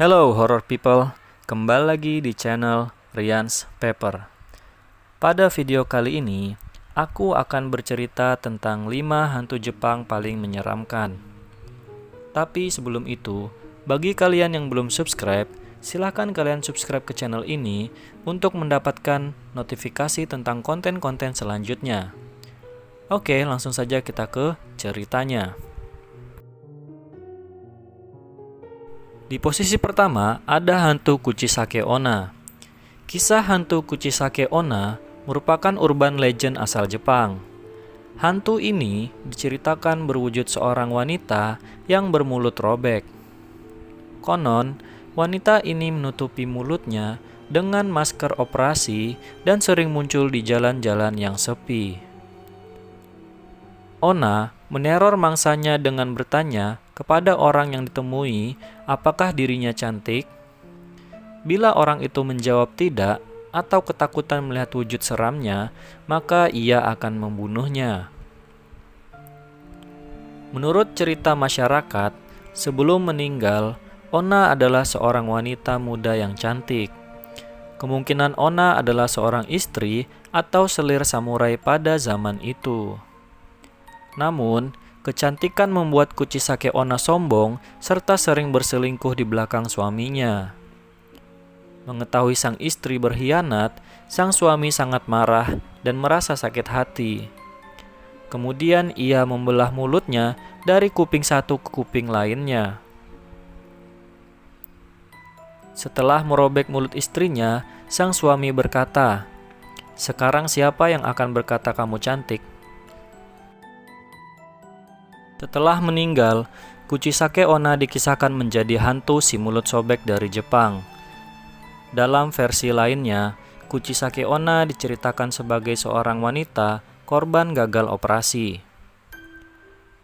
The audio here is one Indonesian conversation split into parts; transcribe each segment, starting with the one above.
Hello horror people, kembali lagi di channel Rian's Paper. Pada video kali ini, aku akan bercerita tentang 5 hantu Jepang paling menyeramkan. Tapi sebelum itu, bagi kalian yang belum subscribe, silahkan kalian subscribe ke channel ini untuk mendapatkan notifikasi tentang konten-konten selanjutnya. Oke, langsung saja kita ke ceritanya. Di posisi pertama ada hantu Kuchisake Onna. Kisah hantu Kuchisake Onna merupakan urban legend asal Jepang. Hantu ini diceritakan berwujud seorang wanita yang bermulut robek. Konon, wanita ini menutupi mulutnya dengan masker operasi dan sering muncul di jalan-jalan yang sepi. Onna meneror mangsanya dengan bertanya kepada orang yang ditemui apakah dirinya cantik. Bila orang itu menjawab tidak atau ketakutan melihat wujud seramnya, maka ia akan membunuhnya. Menurut cerita masyarakat, sebelum meninggal, Onna adalah seorang wanita muda yang cantik. Kemungkinan Onna adalah seorang istri atau selir samurai pada zaman itu. Namun, kecantikan membuat Kuchisake Onna sombong serta sering berselingkuh di belakang suaminya. Mengetahui sang istri berkhianat, sang suami sangat marah dan merasa sakit hati. Kemudian ia membelah mulutnya dari kuping satu ke kuping lainnya. Setelah merobek mulut istrinya, sang suami berkata, "Sekarang siapa yang akan berkata kamu cantik?" Setelah meninggal, Kuchisake Onna dikisahkan menjadi hantu si mulut sobek dari Jepang. Dalam versi lainnya, Kuchisake Onna diceritakan sebagai seorang wanita korban gagal operasi.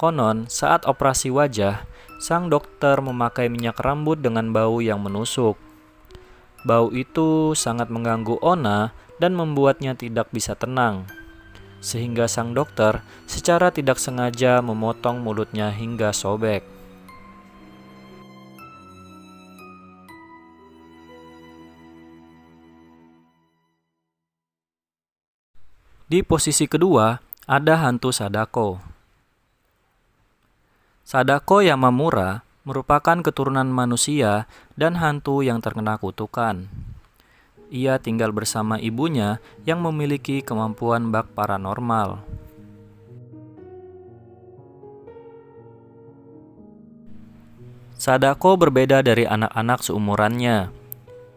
Konon, saat operasi wajah, sang dokter memakai minyak rambut dengan bau yang menusuk. Bau itu sangat mengganggu Onna dan membuatnya tidak bisa tenang, sehingga sang dokter secara tidak sengaja memotong mulutnya hingga sobek. Di posisi kedua, ada hantu Sadako. Sadako Yamamura merupakan keturunan manusia dan hantu yang terkena kutukan. Ia tinggal bersama ibunya yang memiliki kemampuan bak paranormal. Sadako berbeda dari anak-anak seumurannya.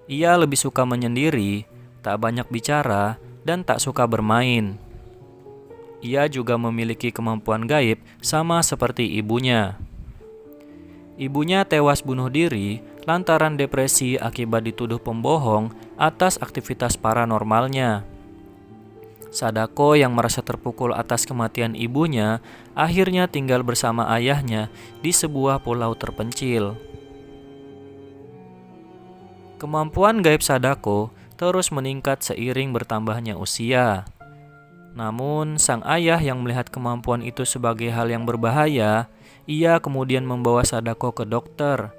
Ia lebih suka menyendiri, tak banyak bicara, dan tak suka bermain. Ia juga memiliki kemampuan gaib sama seperti ibunya. Ibunya tewas bunuh diri lantaran depresi akibat dituduh pembohong atas aktivitas paranormalnya. Sadako yang merasa terpukul atas kematian ibunya akhirnya tinggal bersama ayahnya di sebuah pulau terpencil. Kemampuan gaib Sadako terus meningkat seiring bertambahnya usia. Namun, sang ayah yang melihat kemampuan itu sebagai hal yang berbahaya, ia kemudian membawa Sadako ke dokter,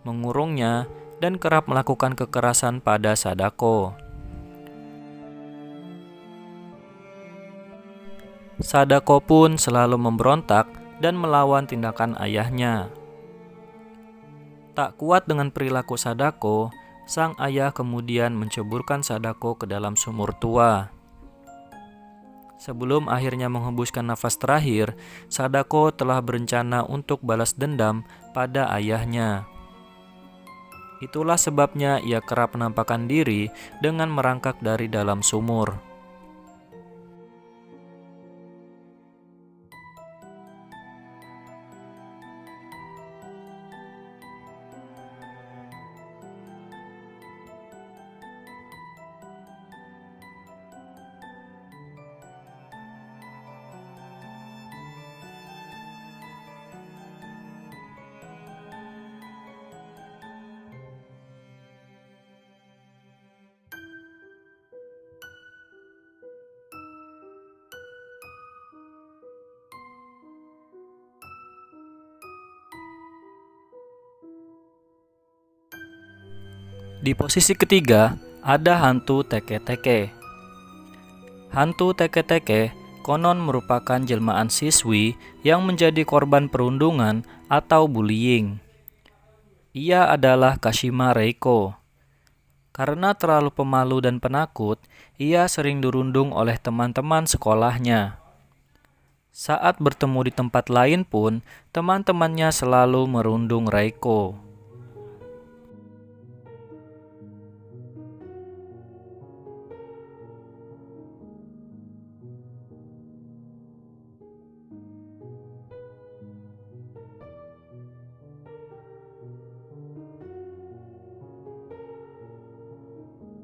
mengurungnya, dan kerap melakukan kekerasan pada Sadako. Sadako pun selalu memberontak dan melawan tindakan ayahnya. Tak kuat dengan perilaku Sadako, sang ayah kemudian menceburkan Sadako ke dalam sumur tua. Sebelum akhirnya menghembuskan nafas terakhir, Sadako telah berencana untuk balas dendam pada ayahnya. Itulah sebabnya ia kerap menampakkan diri dengan merangkak dari dalam sumur. Di posisi ketiga, ada hantu teke-teke. Hantu teke-teke konon merupakan jelmaan siswi yang menjadi korban perundungan atau bullying. Ia adalah Kashima Reiko. Karena terlalu pemalu dan penakut, ia sering dirundung oleh teman-teman sekolahnya. Saat bertemu di tempat lain pun, teman-temannya selalu merundung Reiko.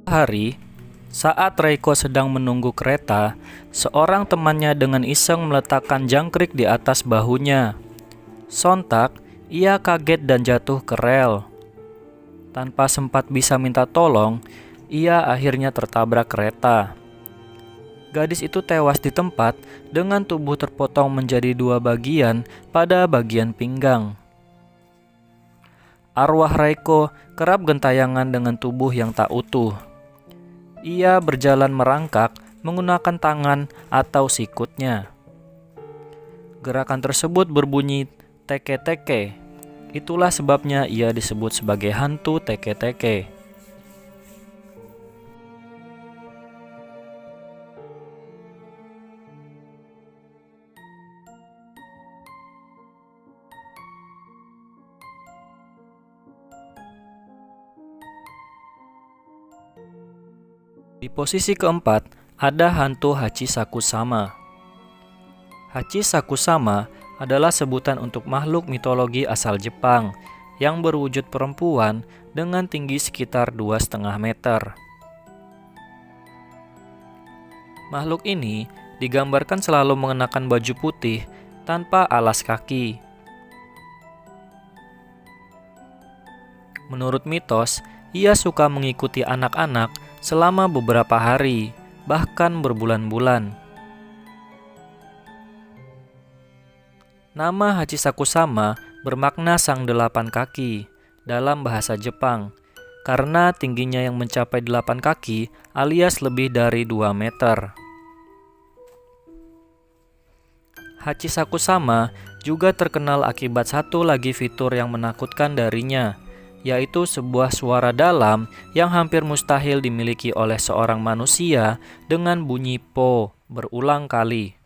Hari, saat Reiko sedang menunggu kereta, seorang temannya dengan iseng meletakkan jangkrik di atas bahunya. Sontak, ia kaget dan jatuh ke rel. Tanpa sempat bisa minta tolong, ia akhirnya tertabrak kereta. Gadis itu tewas di tempat dengan tubuh terpotong menjadi 2 bagian pada bagian pinggang. Arwah Reiko kerap gentayangan dengan tubuh yang tak utuh. Ia berjalan merangkak menggunakan tangan atau sikutnya. Gerakan tersebut berbunyi teke-teke. Itulah sebabnya ia disebut sebagai hantu teke-teke. Di posisi keempat, ada hantu Hachisakusama. Hachisakusama adalah sebutan untuk makhluk mitologi asal Jepang yang berwujud perempuan dengan tinggi sekitar 2,5 meter. Makhluk ini digambarkan selalu mengenakan baju putih tanpa alas kaki. Menurut mitos, ia suka mengikuti anak-anak selama beberapa hari, bahkan berbulan-bulan. Nama Hachisakusama bermakna sang 8 kaki dalam bahasa Jepang, karena tingginya yang mencapai 8 kaki alias lebih dari 2 meter. Hachisakusama juga terkenal akibat satu lagi fitur yang menakutkan darinya, yaitu sebuah suara dalam yang hampir mustahil dimiliki oleh seorang manusia dengan bunyi po berulang kali.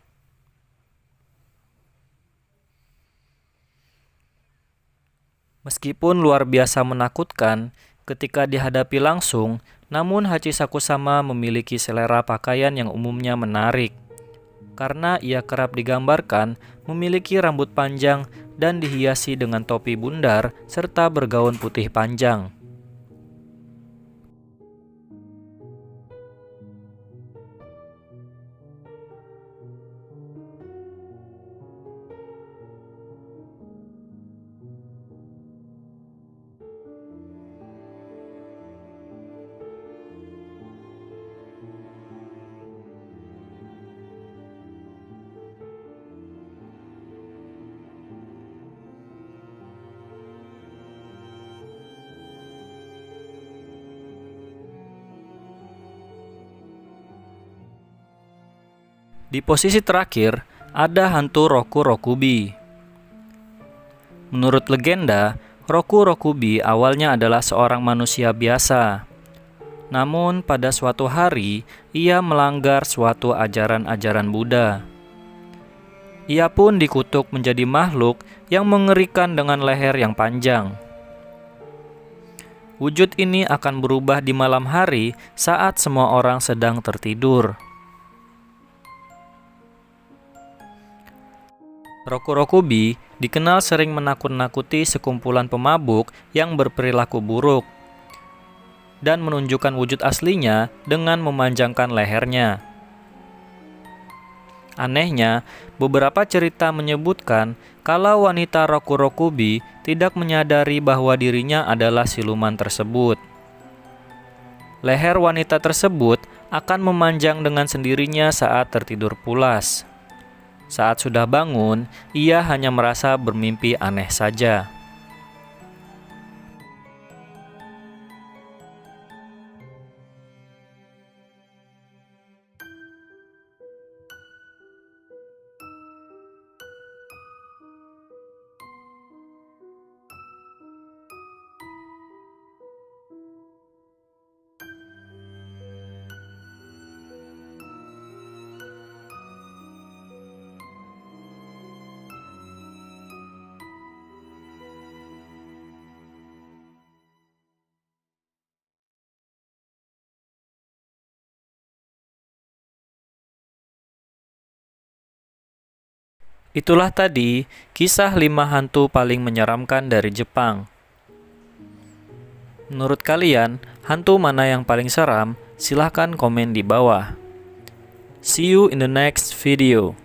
Meskipun luar biasa menakutkan ketika dihadapi langsung, namun Hachisakusama memiliki selera pakaian yang umumnya menarik. Karena ia kerap digambarkan memiliki rambut panjang dan dihiasi dengan topi bundar serta bergaun putih panjang. Di posisi terakhir, ada hantu Roku Rokubi. Menurut legenda, Roku Rokubi awalnya adalah seorang manusia biasa. Namun pada suatu hari, ia melanggar suatu ajaran-ajaran Buddha. Ia pun dikutuk menjadi makhluk yang mengerikan dengan leher yang panjang. Wujud ini akan berubah di malam hari saat semua orang sedang tertidur. Roku Rokubi dikenal sering menakut-nakuti sekumpulan pemabuk yang berperilaku buruk dan menunjukkan wujud aslinya dengan memanjangkan lehernya. Anehnya, beberapa cerita menyebutkan kalau wanita Roku Rokubi tidak menyadari bahwa dirinya adalah siluman tersebut. Leher wanita tersebut akan memanjang dengan sendirinya saat tertidur pulas. Saat sudah bangun, ia hanya merasa bermimpi aneh saja. Itulah tadi kisah 5 hantu paling menyeramkan dari Jepang. Menurut kalian, hantu mana yang paling seram? Silahkan komen di bawah. See you in the next video.